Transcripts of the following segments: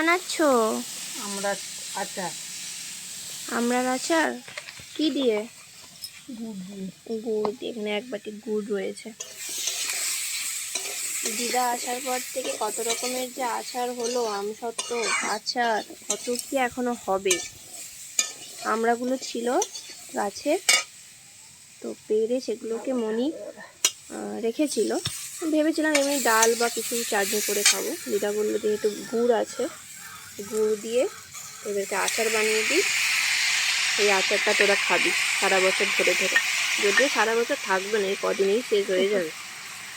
বানাচ্ছো? আমরা আচার। আমড়ার আচার কি দিয়ে? গুড় দিয়ে। গুড় দিয়ে। এখানে এক বাটি গুড় রয়েছে। দিদা আসার পর থেকে কত রকমের যে আচার হলো, আমসত্ত্ব আচার, কত কি এখনো হবে। আমড়াগুলো ছিল গাছের, তো পেরে সেগুলোকে মনি রেখেছিল। ভেবেছিলাম এমনি ডাল বা কিছু চাটনি করে খাবো। দিদা বললো যেহেতু গুড় আছে, গুড় দিয়ে এদেরকে আচার বানিয়ে দিই, এই আচারটা তোরা খাবি সারা বছর ধরে ধরে। যদিও সারা বছর থাকবে না, এই কদিনেই শেষ হয়ে যাবে।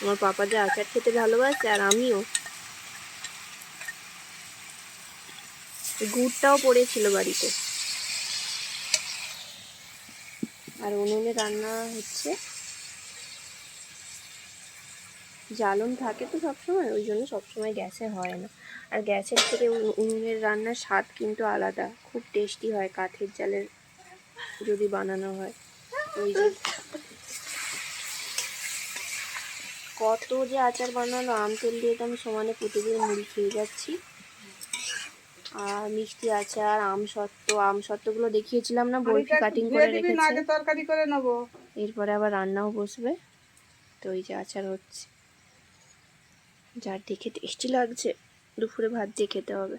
আমার পাপা যে আচার খেতে ভালোবাসে, আর আমিও। গুড়টাও পড়েছিল বাড়িতে। আর উনুনে রান্না হচ্ছে, জ্বালন থাকে তো সবসময়, ওই জন্য সবসময় গ্যাসে হয় না। আর গ্যাসের থেকে উনুনের রান্নার স্বাদ কিন্তু আলাদা, খুব টেস্টি হয় কাঠের জালের যদি বানানো হয়। ওই যে কত যে আচার বানালো, আম তেল দিয়ে তো আমি সমানে প্রতিদিন মুড়ি খেয়ে যাচ্ছি। আর মিষ্টি আচার, আমসত্ত্বগুলো দেখিয়েছিলাম না, বরফি কাটিং করে রেখেছে। তরকারি করে নেবো, এরপরে আবার রান্নাও বসবে। তো এই যে আচার হচ্ছে, যার দেখে টেস্টি লাগছে, দুপুরে ভাত দিয়ে খেতে হবে।